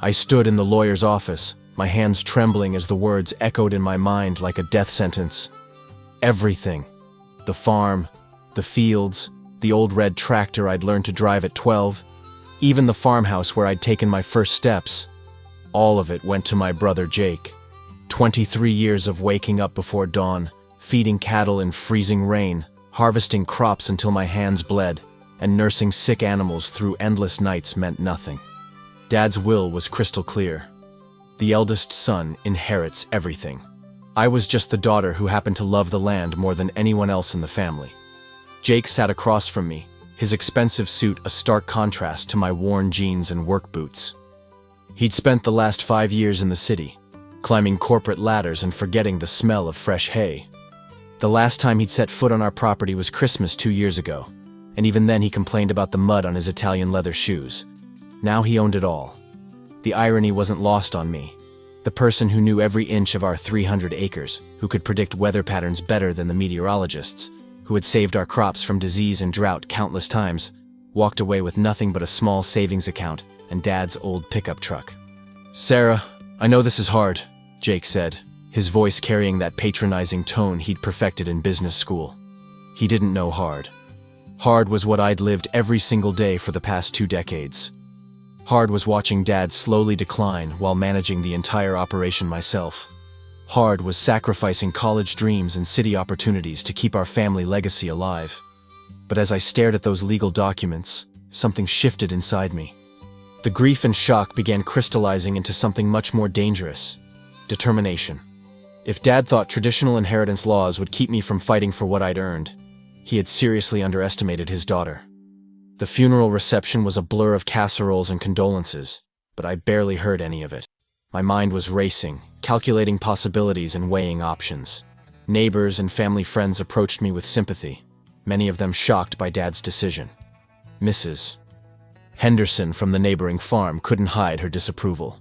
I stood in the lawyer's office, my hands trembling as the words echoed in my mind like a death sentence. Everything. The farm, the fields, the old red tractor I'd learned to drive at 12, even the farmhouse where I'd taken my first steps. All of it went to my brother Jake. 23 years of waking up before dawn, feeding cattle in freezing rain, harvesting crops until my hands bled, and nursing sick animals through endless nights meant nothing. Dad's will was crystal clear. The eldest son inherits everything. I was just the daughter who happened to love the land more than anyone else in the family. Jake sat across from me, his expensive suit a stark contrast to my worn jeans and work boots. He'd spent the last 5 years in the city, climbing corporate ladders and forgetting the smell of fresh hay. The last time he'd set foot on our property was Christmas 2 years ago, and even then he complained about the mud on his Italian leather shoes. Now he owned it all. The irony wasn't lost on me. The person who knew every inch of our 300 acres, who could predict weather patterns better than the meteorologists, who had saved our crops from disease and drought countless times, walked away with nothing but a small savings account and Dad's old pickup truck. "Sarah, I know this is hard," Jake said, his voice carrying that patronizing tone he'd perfected in business school. He didn't know hard. Hard was what I'd lived every single day for the past 2 decades. Hard was watching Dad slowly decline while managing the entire operation myself. Hard was sacrificing college dreams and city opportunities to keep our family legacy alive. But as I stared at those legal documents, something shifted inside me. The grief and shock began crystallizing into something much more dangerous: determination. If Dad thought traditional inheritance laws would keep me from fighting for what I'd earned, he had seriously underestimated his daughter. The funeral reception was a blur of casseroles and condolences, but I barely heard any of it. My mind was racing, calculating possibilities and weighing options. Neighbors and family friends approached me with sympathy, many of them shocked by Dad's decision. Mrs. Henderson from the neighboring farm couldn't hide her disapproval.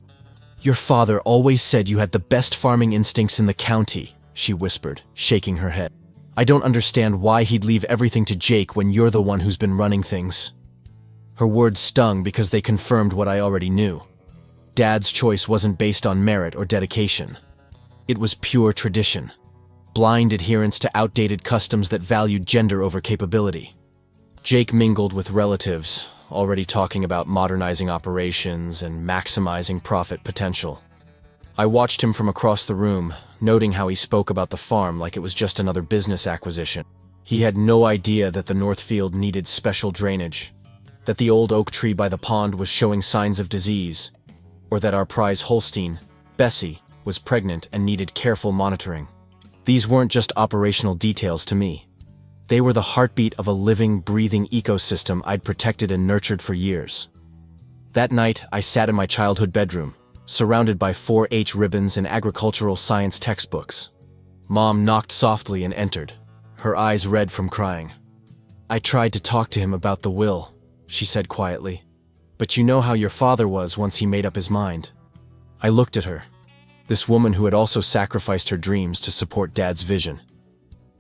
"Your father always said you had the best farming instincts in the county," she whispered, shaking her head. "I don't understand why he'd leave everything to Jake when you're the one who's been running things." Her words stung because they confirmed what I already knew. Dad's choice wasn't based on merit or dedication. It was pure tradition. Blind adherence to outdated customs that valued gender over capability. Jake mingled with relatives, already talking about modernizing operations and maximizing profit potential. I watched him from across the room, noting how he spoke about the farm like it was just another business acquisition. He had no idea that the North Field needed special drainage, that the old oak tree by the pond was showing signs of disease, or that our prize Holstein, Bessie, was pregnant and needed careful monitoring. These weren't just operational details to me. They were the heartbeat of a living, breathing ecosystem I'd protected and nurtured for years. That night, I sat in my childhood bedroom, surrounded by 4-H ribbons and agricultural science textbooks. Mom knocked softly and entered, her eyes red from crying. "I tried to talk to him about the will," she said quietly. "But you know how your father was once he made up his mind." I looked at her, this woman who had also sacrificed her dreams to support Dad's vision.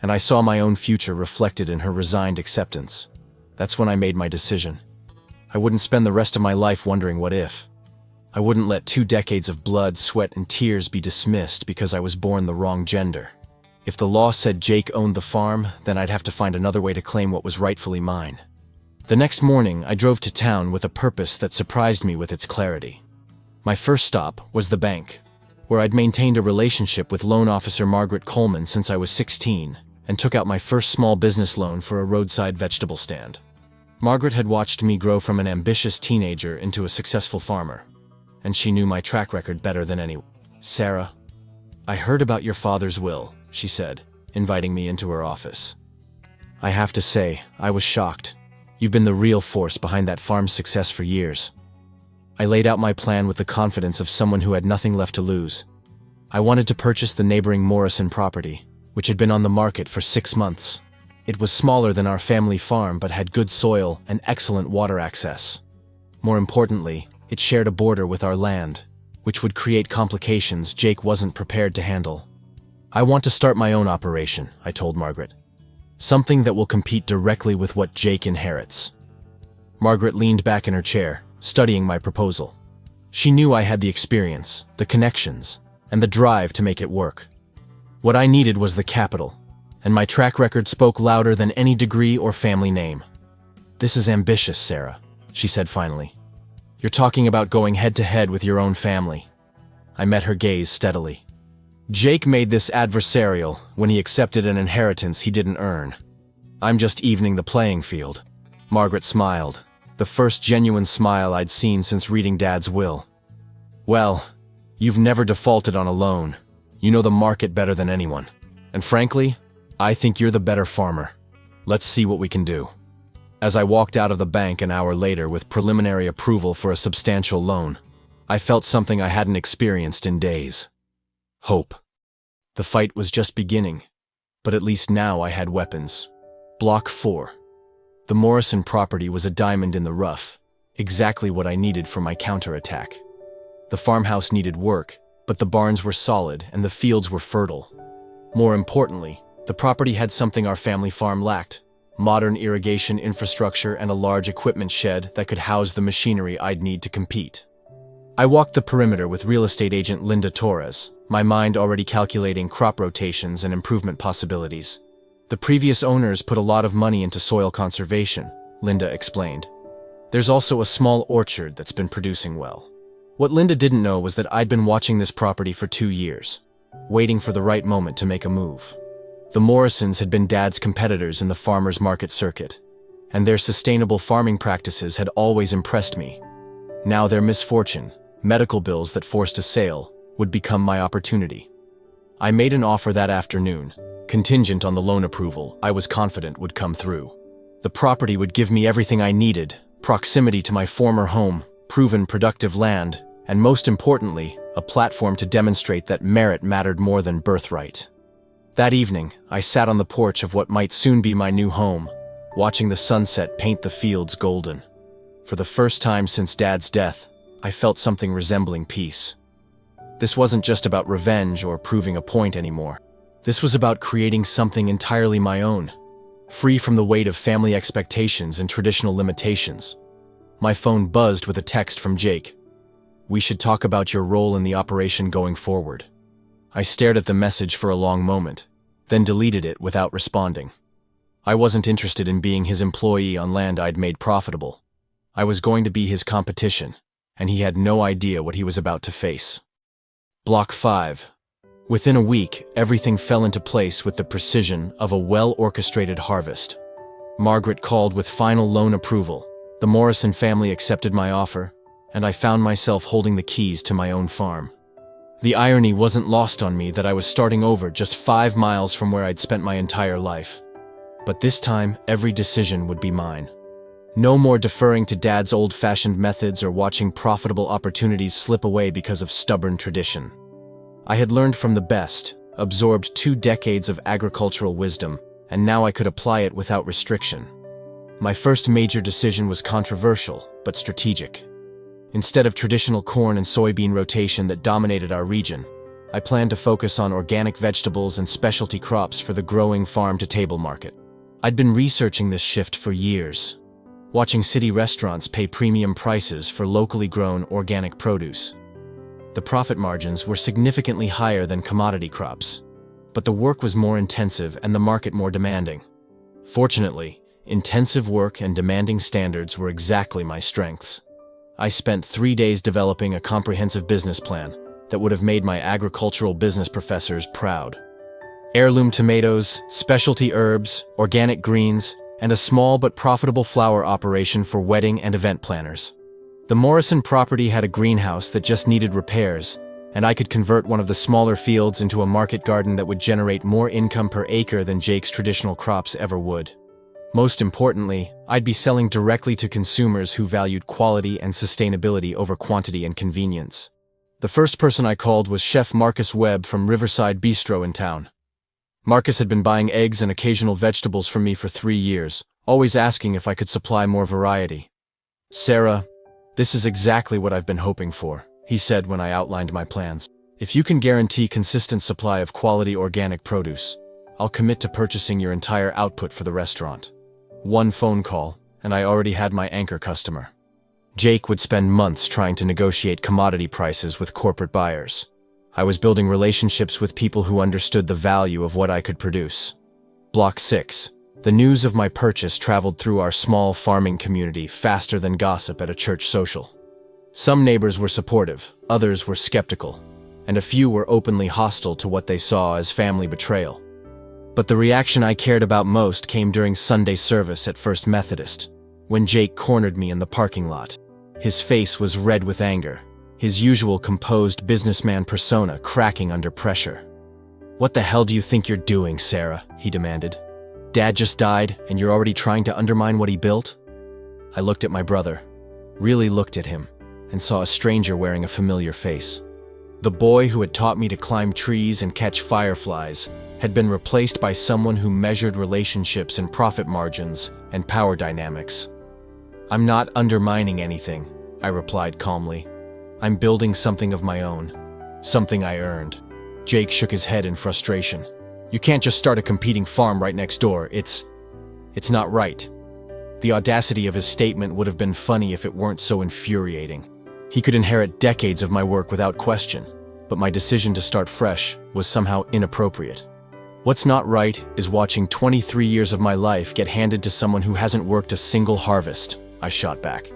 And I saw my own future reflected in her resigned acceptance. That's when I made my decision. I wouldn't spend the rest of my life wondering what if. I wouldn't let 2 decades of blood, sweat, and tears be dismissed because I was born the wrong gender. If the law said Jake owned the farm, then I'd have to find another way to claim what was rightfully mine. The next morning, I drove to town with a purpose that surprised me with its clarity. My first stop was the bank, where I'd maintained a relationship with loan officer Margaret Coleman since I was 16, and took out my first small business loan for a roadside vegetable stand. Margaret had watched me grow from an ambitious teenager into a successful farmer, and she knew my track record better than anyone. "Sarah, I heard about your father's will," she said, inviting me into her office. "I have to say, I was shocked. You've been the real force behind that farm's success for years." I laid out my plan with the confidence of someone who had nothing left to lose. I wanted to purchase the neighboring Morrison property, which had been on the market for 6 months. It was smaller than our family farm but had good soil and excellent water access. More importantly, it shared a border with our land, which would create complications Jake wasn't prepared to handle. "I want to start my own operation," I told Margaret. "Something that will compete directly with what Jake inherits." Margaret leaned back in her chair, studying my proposal. She knew I had the experience, the connections, and the drive to make it work. What I needed was the capital, and my track record spoke louder than any degree or family name. "This is ambitious, Sarah," she said finally. "You're talking about going head-to-head with your own family." I met her gaze steadily. Jake made this adversarial when he accepted an inheritance he didn't earn. "I'm just evening the playing field." Margaret smiled, the first genuine smile I'd seen since reading Dad's will. "Well, you've never defaulted on a loan. You know the market better than anyone. And frankly, I think you're the better farmer. Let's see what we can do." As I walked out of the bank an hour later with preliminary approval for a substantial loan, I felt something I hadn't experienced in days. Hope. The fight was just beginning, but at least now I had weapons. Block 4. The Morrison property was a diamond in the rough, exactly what I needed for my counterattack. The farmhouse needed work, but the barns were solid and the fields were fertile. More importantly, the property had something our family farm lacked: modern irrigation infrastructure and a large equipment shed that could house the machinery I'd need to compete. I walked the perimeter with real estate agent Linda Torres, my mind already calculating crop rotations and improvement possibilities. "The previous owners put a lot of money into soil conservation," Linda explained. "There's also a small orchard that's been producing well." What Linda didn't know was that I'd been watching this property for 2 years, waiting for the right moment to make a move. The Morrisons had been Dad's competitors in the farmers market circuit, and their sustainable farming practices had always impressed me. Now their misfortune, medical bills that forced a sale, would become my opportunity. I made an offer that afternoon, contingent on the loan approval I was confident would come through. The property would give me everything I needed: proximity to my former home, proven productive land, and most importantly, a platform to demonstrate that merit mattered more than birthright. That evening, I sat on the porch of what might soon be my new home, watching the sunset paint the fields golden. For the first time since Dad's death, I felt something resembling peace. This wasn't just about revenge or proving a point anymore. This was about creating something entirely my own, free from the weight of family expectations and traditional limitations. My phone buzzed with a text from Jake. "We should talk about your role in the operation going forward." I stared at the message for a long moment, then deleted it without responding. I wasn't interested in being his employee on land I'd made profitable. I was going to be his competition, and he had no idea what he was about to face. Block 5. Within a week, everything fell into place with the precision of a well-orchestrated harvest. Margaret called with final loan approval. The Morrison family accepted my offer, and I found myself holding the keys to my own farm. The irony wasn't lost on me that I was starting over just 5 miles from where I'd spent my entire life. But this time, every decision would be mine. No more deferring to Dad's old-fashioned methods or watching profitable opportunities slip away because of stubborn tradition. I had learned from the best, absorbed 2 decades of agricultural wisdom, and now I could apply it without restriction. My first major decision was controversial, but strategic. Instead of traditional corn and soybean rotation that dominated our region, I planned to focus on organic vegetables and specialty crops for the growing farm-to-table market. I'd been researching this shift for years, watching city restaurants pay premium prices for locally grown organic produce. The profit margins were significantly higher than commodity crops, but the work was more intensive and the market more demanding. Fortunately, intensive work and demanding standards were exactly my strengths. I spent 3 days developing a comprehensive business plan that would have made my agricultural business professors proud. Heirloom tomatoes, specialty herbs, organic greens, and a small but profitable flower operation for wedding and event planners. The Morrison property had a greenhouse that just needed repairs, and I could convert one of the smaller fields into a market garden that would generate more income per acre than Jake's traditional crops ever would. Most importantly, I'd be selling directly to consumers who valued quality and sustainability over quantity and convenience. The first person I called was Chef Marcus Webb from Riverside Bistro in town. Marcus had been buying eggs and occasional vegetables from me for 3 years, always asking if I could supply more variety. "Sarah, this is exactly what I've been hoping for," he said when I outlined my plans. "If you can guarantee consistent supply of quality organic produce, I'll commit to purchasing your entire output for the restaurant." 1 phone call, and I already had my anchor customer. Jake would spend months trying to negotiate commodity prices with corporate buyers. I was building relationships with people who understood the value of what I could produce. Block 6. The news of my purchase traveled through our small farming community faster than gossip at a church social. Some neighbors were supportive, others were skeptical, and a few were openly hostile to what they saw as family betrayal. But the reaction I cared about most came during Sunday service at First Methodist, when Jake cornered me in the parking lot. His face was red with anger, his usual composed businessman persona cracking under pressure. "What the hell do you think you're doing, Sarah?" he demanded. "Dad just died, and you're already trying to undermine what he built?" I looked at my brother, really looked at him, and saw a stranger wearing a familiar face. The boy who had taught me to climb trees and catch fireflies had been replaced by someone who measured relationships and profit margins and power dynamics. "I'm not undermining anything," I replied calmly. "I'm building something of my own, something I earned." Jake shook his head in frustration. "You can't just start a competing farm right next door. It's not right." The audacity of his statement would have been funny if it weren't so infuriating. He could inherit decades of my work without question, but my decision to start fresh was somehow inappropriate. What's not right is watching 23 years of my life get handed to someone who hasn't worked a single harvest, I shot back.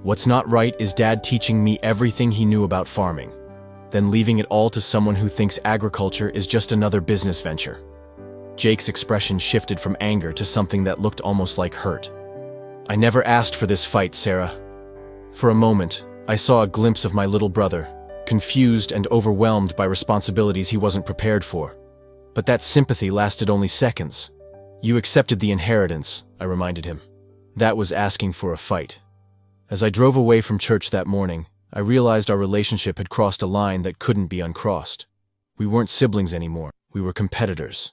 What's not right is Dad teaching me everything he knew about farming, then leaving it all to someone who thinks agriculture is just another business venture. Jake's expression shifted from anger to something that looked almost like hurt. "I never asked for this fight, Sarah." For a moment, I saw a glimpse of my little brother, confused and overwhelmed by responsibilities he wasn't prepared for. But that sympathy lasted only seconds. "You accepted the inheritance," I reminded him. "That was asking for a fight." As I drove away from church that morning, I realized our relationship had crossed a line that couldn't be uncrossed. We weren't siblings anymore, we were competitors.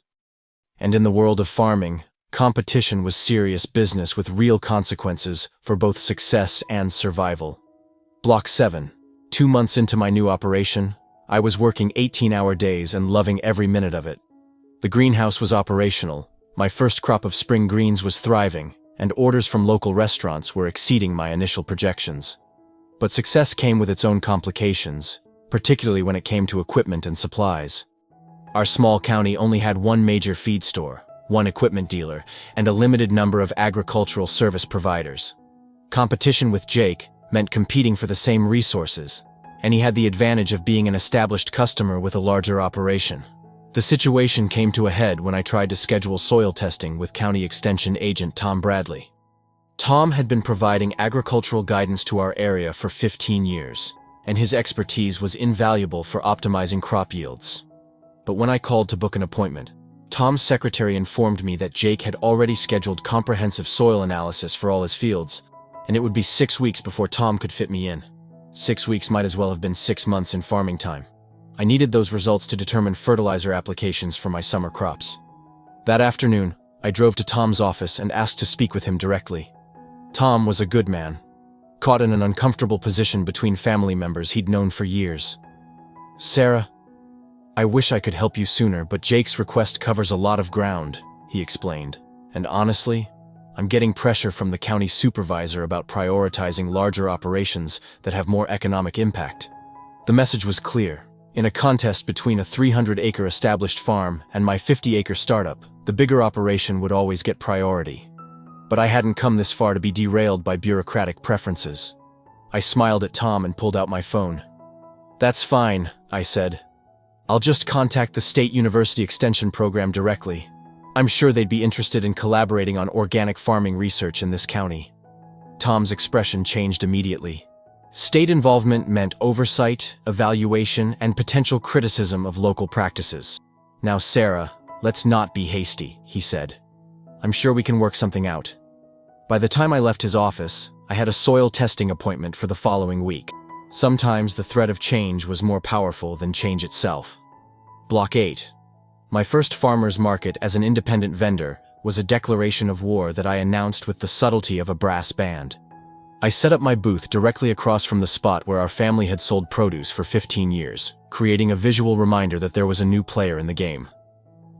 And in the world of farming, competition was serious business with real consequences for both success and survival. Block 7. 2 months into my new operation, I was working 18-hour days and loving every minute of it. The greenhouse was operational, my first crop of spring greens was thriving, and orders from local restaurants were exceeding my initial projections. But success came with its own complications, particularly when it came to equipment and supplies. Our small county only had one major feed store, one equipment dealer, and a limited number of agricultural service providers. Competition with Jake meant competing for the same resources, and he had the advantage of being an established customer with a larger operation. The situation came to a head when I tried to schedule soil testing with County Extension Agent Tom Bradley. Tom had been providing agricultural guidance to our area for 15 years, and his expertise was invaluable for optimizing crop yields. But when I called to book an appointment, Tom's secretary informed me that Jake had already scheduled comprehensive soil analysis for all his fields, and it would be 6 weeks before Tom could fit me in. 6 weeks might as well have been 6 months in farming time. I needed those results to determine fertilizer applications for my summer crops. That afternoon, I drove to Tom's office and asked to speak with him directly. Tom was a good man, caught in an uncomfortable position between family members he'd known for years. "Sarah, I wish I could help you sooner, but Jake's request covers a lot of ground," he explained. "And honestly, I'm getting pressure from the county supervisor about prioritizing larger operations that have more economic impact." The message was clear. In a contest between a 300-acre established farm and my 50-acre startup, the bigger operation would always get priority. But I hadn't come this far to be derailed by bureaucratic preferences. I smiled at Tom and pulled out my phone. "That's fine," I said. "I'll just contact the State University Extension program directly. I'm sure they'd be interested in collaborating on organic farming research in this county." Tom's expression changed immediately. State involvement meant oversight, evaluation, and potential criticism of local practices. "Now, Sarah, let's not be hasty," he said. "I'm sure we can work something out." By the time I left his office, I had a soil testing appointment for the following week. Sometimes the threat of change was more powerful than change itself. Block 8. My first farmer's market as an independent vendor was a declaration of war that I announced with the subtlety of a brass band. I set up my booth directly across from the spot where our family had sold produce for 15 years, creating a visual reminder that there was a new player in the game.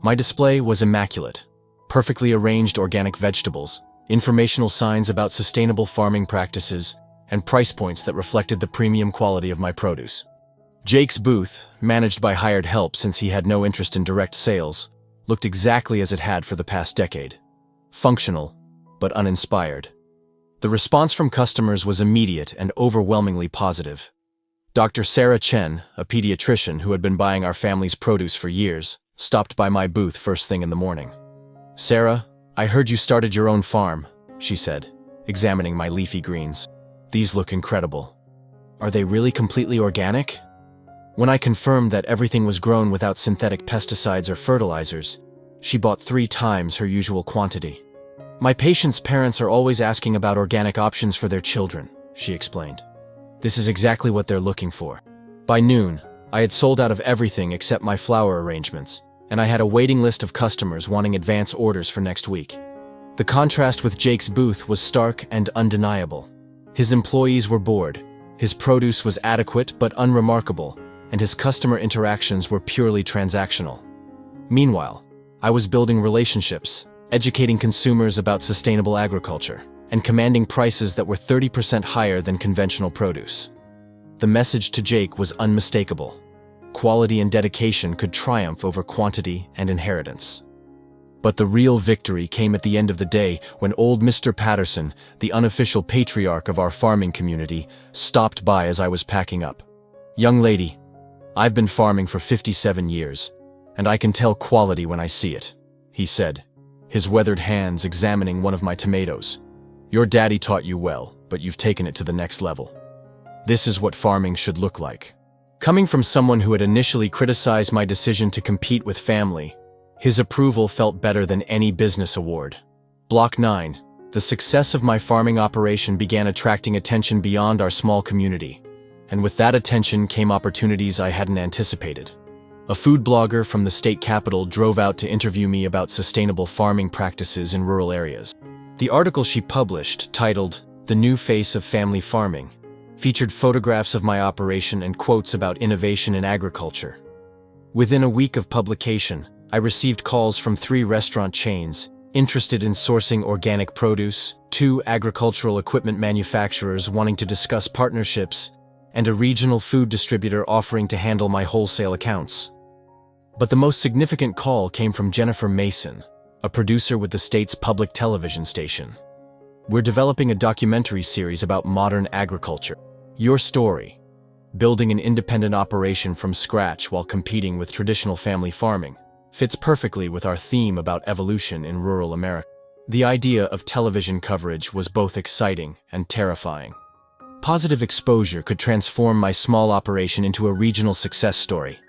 My display was immaculate. Perfectly arranged organic vegetables, informational signs about sustainable farming practices, and price points that reflected the premium quality of my produce. Jake's booth, managed by hired help since he had no interest in direct sales, looked exactly as it had for the past decade. Functional, but uninspired. The response from customers was immediate and overwhelmingly positive. Dr. Sarah Chen, a pediatrician who had been buying our family's produce for years, stopped by my booth first thing in the morning. "Sarah, I heard you started your own farm," she said, examining my leafy greens. "These look incredible. Are they really completely organic?" When I confirmed that everything was grown without synthetic pesticides or fertilizers, she bought 3 times her usual quantity. "My patients' parents are always asking about organic options for their children," she explained. "This is exactly what they're looking for." By noon, I had sold out of everything except my flower arrangements, and I had a waiting list of customers wanting advance orders for next week. The contrast with Jake's booth was stark and undeniable. His employees were bored, his produce was adequate but unremarkable, and his customer interactions were purely transactional. Meanwhile, I was building relationships, educating consumers about sustainable agriculture, and commanding prices that were 30% higher than conventional produce. The message to Jake was unmistakable. Quality and dedication could triumph over quantity and inheritance. But the real victory came at the end of the day when old Mr. Patterson, the unofficial patriarch of our farming community, stopped by as I was packing up. "Young lady, I've been farming for 57 years, and I can tell quality when I see it," he said, his weathered hands examining one of my tomatoes. "Your daddy taught you well, but you've taken it to the next level. This is what farming should look like." Coming from someone who had initially criticized my decision to compete with family, his approval felt better than any business award. Block 9. The success of my farming operation began attracting attention beyond our small community, and with that attention came opportunities I hadn't anticipated. A food blogger from the state capital drove out to interview me about sustainable farming practices in rural areas. The article she published, titled "The New Face of Family Farming," featured photographs of my operation and quotes about innovation in agriculture. Within a week of publication, I received calls from 3 restaurant chains interested in sourcing organic produce, 2 agricultural equipment manufacturers wanting to discuss partnerships, and a regional food distributor offering to handle my wholesale accounts. But the most significant call came from Jennifer Mason, a producer with the state's public television station. "We're developing a documentary series about modern agriculture. Your story, building an independent operation from scratch while competing with traditional family farming, fits perfectly with our theme about evolution in rural America." The idea of television coverage was both exciting and terrifying. Positive exposure could transform my small operation into a regional success story,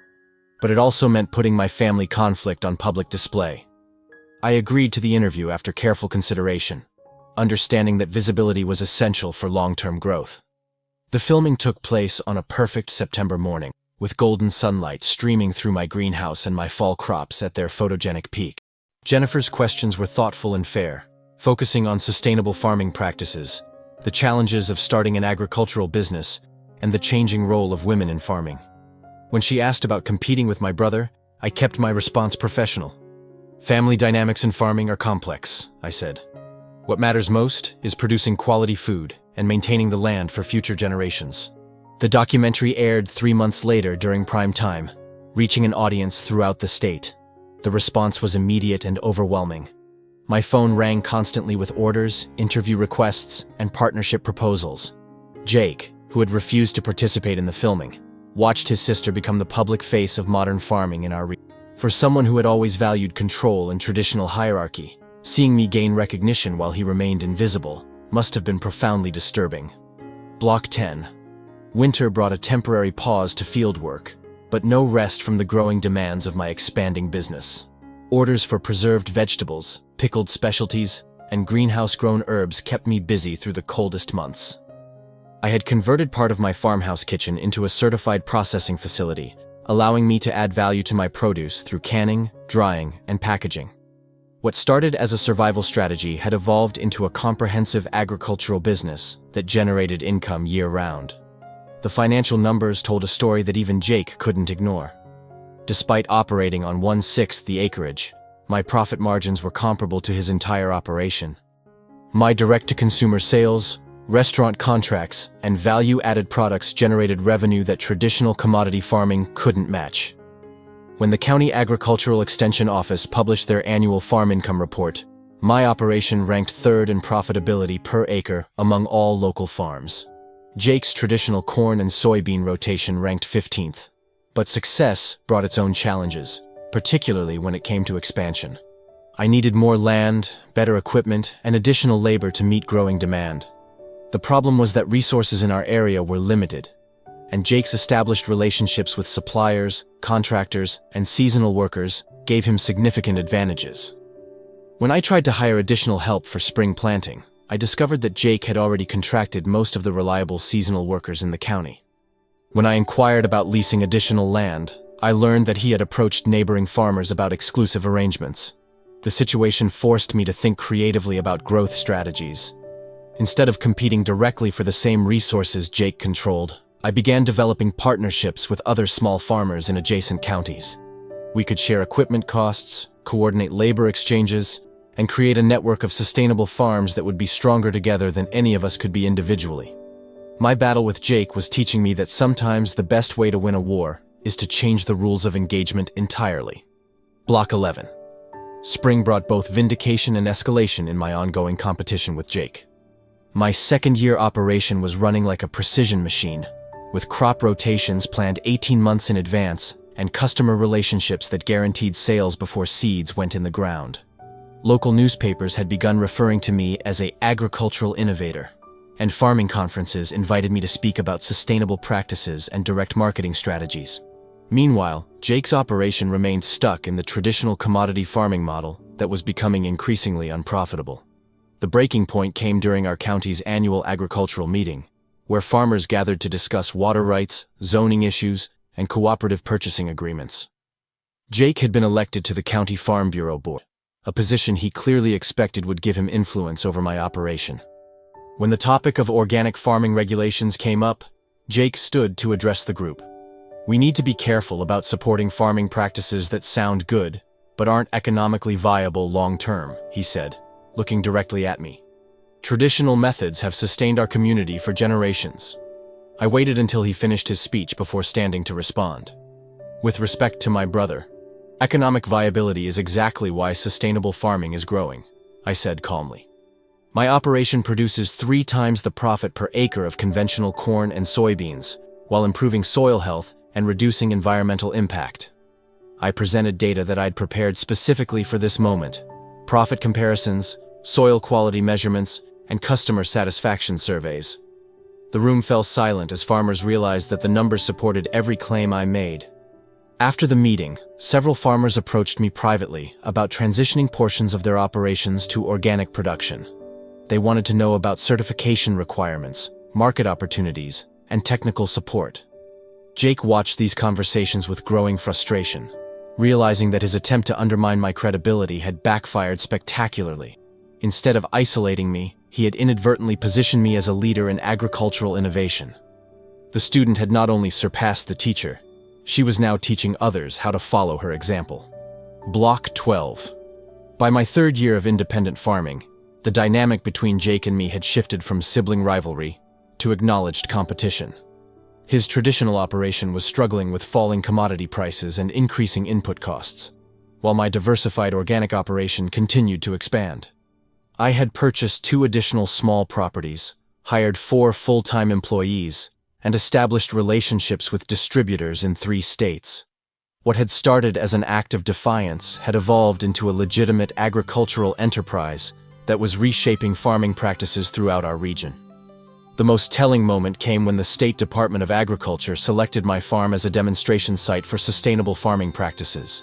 but it also meant putting my family conflict on public display. I agreed to the interview after careful consideration, understanding that visibility was essential for long-term growth. The filming took place on a perfect September morning, with golden sunlight streaming through my greenhouse and my fall crops at their photogenic peak. Jennifer's questions were thoughtful and fair, focusing on sustainable farming practices, the challenges of starting an agricultural business, and the changing role of women in farming. When she asked about competing with my brother, I kept my response professional. "Family dynamics in farming are complex," I said. "What matters most is producing quality food and maintaining the land for future generations." The documentary aired 3 months later during prime time, reaching an audience throughout the state. The response was immediate and overwhelming. My phone rang constantly with orders, interview requests, and partnership proposals. Jake, who had refused to participate in the filming, watched his sister become the public face of modern farming in our region. For someone who had always valued control and traditional hierarchy, seeing me gain recognition while he remained invisible must have been profoundly disturbing. Block 10. Winter brought a temporary pause to fieldwork, but no rest from the growing demands of my expanding business. Orders for preserved vegetables, pickled specialties, and greenhouse-grown herbs kept me busy through the coldest months. I had converted part of my farmhouse kitchen into a certified processing facility, allowing me to add value to my produce through canning, drying, and packaging. What started as a survival strategy had evolved into a comprehensive agricultural business that generated income year-round. The financial numbers told a story that even Jake couldn't ignore. Despite operating on 1/6 the acreage, my profit margins were comparable to his entire operation. My direct-to-consumer sales, Restaurant contracts and value-added products generated revenue that traditional commodity farming couldn't match. When the County Agricultural Extension Office published their annual farm income report, my operation ranked third in profitability per acre among all local farms. Jake's traditional corn and soybean rotation ranked 15th. But success brought its own challenges, particularly when it came to expansion. I needed more land, better equipment, and additional labor to meet growing demand. The problem was that resources in our area were limited, and Jake's established relationships with suppliers, contractors, and seasonal workers gave him significant advantages. When I tried to hire additional help for spring planting, I discovered that Jake had already contracted most of the reliable seasonal workers in the county. When I inquired about leasing additional land, I learned that he had approached neighboring farmers about exclusive arrangements. The situation forced me to think creatively about growth strategies. Instead of competing directly for the same resources Jake controlled, I began developing partnerships with other small farmers in adjacent counties. We could share equipment costs, coordinate labor exchanges, and create a network of sustainable farms that would be stronger together than any of us could be individually. My battle with Jake was teaching me that sometimes the best way to win a war is to change the rules of engagement entirely. Block 11. Spring brought both vindication and escalation in my ongoing competition with Jake. My second-year operation was running like a precision machine, with crop rotations planned 18 months in advance and customer relationships that guaranteed sales before seeds went in the ground. Local newspapers had begun referring to me as an agricultural innovator, and farming conferences invited me to speak about sustainable practices and direct marketing strategies. Meanwhile, Jake's operation remained stuck in the traditional commodity farming model that was becoming increasingly unprofitable. The breaking point came during our county's annual agricultural meeting, where farmers gathered to discuss water rights, zoning issues, and cooperative purchasing agreements. Jake had been elected to the County Farm Bureau Board, a position he clearly expected would give him influence over my operation. When the topic of organic farming regulations came up, Jake stood to address the group. "We need to be careful about supporting farming practices that sound good, but aren't economically viable long-term," he said, looking directly at me. "Traditional methods have sustained our community for generations." I waited until he finished his speech before standing to respond. "With respect to my brother, economic viability is exactly why sustainable farming is growing," I said calmly. "My operation produces 3 times the profit per acre of conventional corn and soybeans, while improving soil health and reducing environmental impact." I presented data that I'd prepared specifically for this moment: profit comparisons, soil quality measurements, and customer satisfaction surveys. The room fell silent as farmers realized that the numbers supported every claim I made. After the meeting, several farmers approached me privately about transitioning portions of their operations to organic production. They wanted to know about certification requirements, market opportunities, and technical support. Jake watched these conversations with growing frustration, realizing that his attempt to undermine my credibility had backfired spectacularly. Instead of isolating me, he had inadvertently positioned me as a leader in agricultural innovation. The student had not only surpassed the teacher, she was now teaching others how to follow her example. Block 12. By my 3rd year of independent farming, the dynamic between Jake and me had shifted from sibling rivalry to acknowledged competition. His traditional operation was struggling with falling commodity prices and increasing input costs, while my diversified organic operation continued to expand. I had purchased 2 additional small properties, hired 4 full-time employees, and established relationships with distributors in 3 states. What had started as an act of defiance had evolved into a legitimate agricultural enterprise that was reshaping farming practices throughout our region. The most telling moment came when the State Department of Agriculture selected my farm as a demonstration site for sustainable farming practices.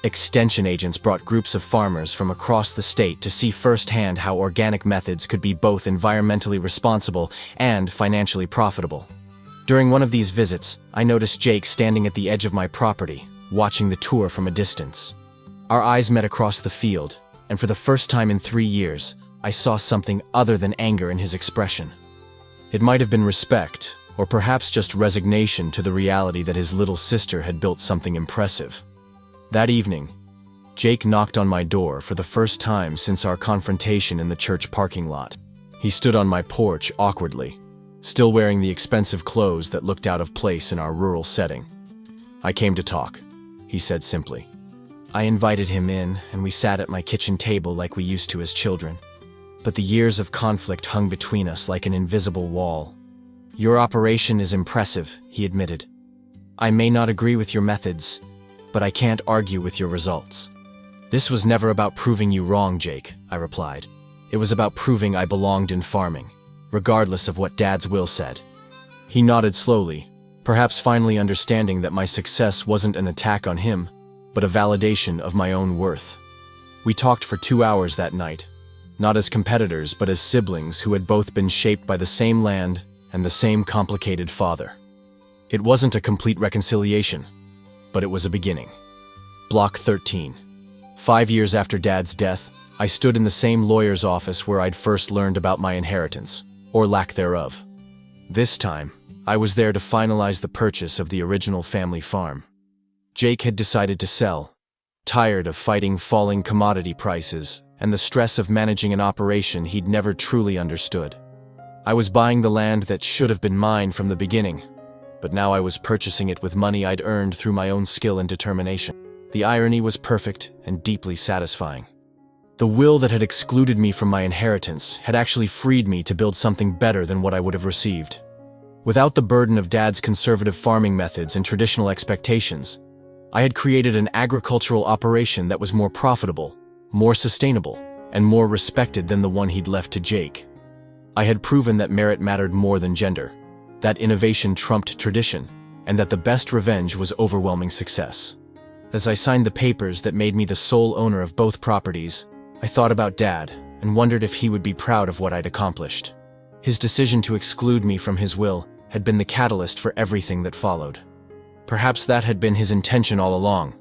Extension agents brought groups of farmers from across the state to see firsthand how organic methods could be both environmentally responsible and financially profitable. During one of these visits, I noticed Jake standing at the edge of my property, watching the tour from a distance. Our eyes met across the field, and for the first time in 3 years, I saw something other than anger in his expression. It might have been respect, or perhaps just resignation to the reality that his little sister had built something impressive. That evening, Jake knocked on my door for the first time since our confrontation in the church parking lot. He stood on my porch awkwardly, still wearing the expensive clothes that looked out of place in our rural setting. "I came to talk," he said simply. I invited him in, and we sat at my kitchen table like we used to as children. But the years of conflict hung between us like an invisible wall. "Your operation is impressive," he admitted. "I may not agree with your methods, but I can't argue with your results." "This was never about proving you wrong, Jake," I replied. "It was about proving I belonged in farming, regardless of what Dad's will said." He nodded slowly, perhaps finally understanding that my success wasn't an attack on him, but a validation of my own worth. We talked for 2 hours that night, not as competitors but as siblings who had both been shaped by the same land and the same complicated father. It wasn't a complete reconciliation, but it was a beginning. Block 13. 5 years after Dad's death, I stood in the same lawyer's office where I'd first learned about my inheritance, or lack thereof. This time, I was there to finalize the purchase of the original family farm. Jake had decided to sell, tired of fighting falling commodity prices and the stress of managing an operation he'd never truly understood. I was buying the land that should have been mine from the beginning, but now I was purchasing it with money I'd earned through my own skill and determination. The irony was perfect and deeply satisfying. The will that had excluded me from my inheritance had actually freed me to build something better than what I would have received. Without the burden of Dad's conservative farming methods and traditional expectations, I had created an agricultural operation that was more profitable, more sustainable, and more respected than the one he'd left to Jake. I had proven that merit mattered more than gender, that innovation trumped tradition, and that the best revenge was overwhelming success. As I signed the papers that made me the sole owner of both properties, I thought about Dad and wondered if he would be proud of what I'd accomplished. His decision to exclude me from his will had been the catalyst for everything that followed. Perhaps that had been his intention all along,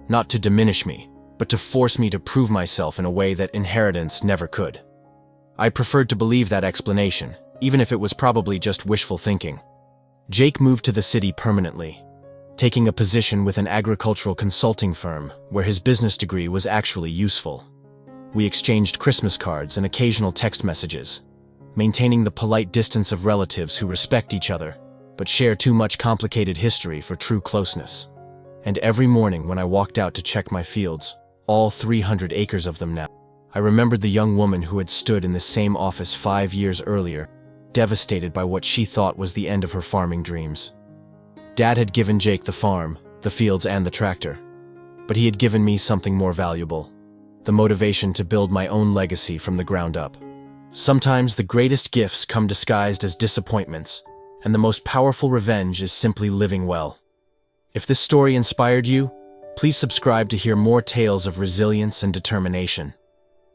not to diminish me, but to force me to prove myself in a way that inheritance never could. I preferred to believe that explanation, even if it was probably just wishful thinking. Jake moved to the city permanently, taking a position with an agricultural consulting firm where his business degree was actually useful. We exchanged Christmas cards and occasional text messages, maintaining the polite distance of relatives who respect each other, but share too much complicated history for true closeness. And every morning when I walked out to check my fields, all 300 acres of them now, I remembered the young woman who had stood in the same office 5 years earlier, devastated by what she thought was the end of her farming dreams. Dad had given Jake the farm, the fields, and the tractor. But he had given me something more valuable: the motivation to build my own legacy from the ground up. Sometimes the greatest gifts come disguised as disappointments, and the most powerful revenge is simply living well. If this story inspired you, please subscribe to hear more tales of resilience and determination.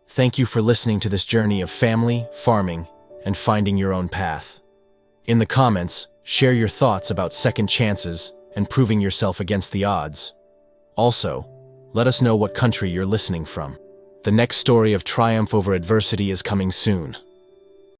Thank you for listening to this journey of family, farming, and finding your own path. In the comments, share your thoughts about second chances and proving yourself against the odds. Also, let us know what country you're listening from. The next story of triumph over adversity is coming soon.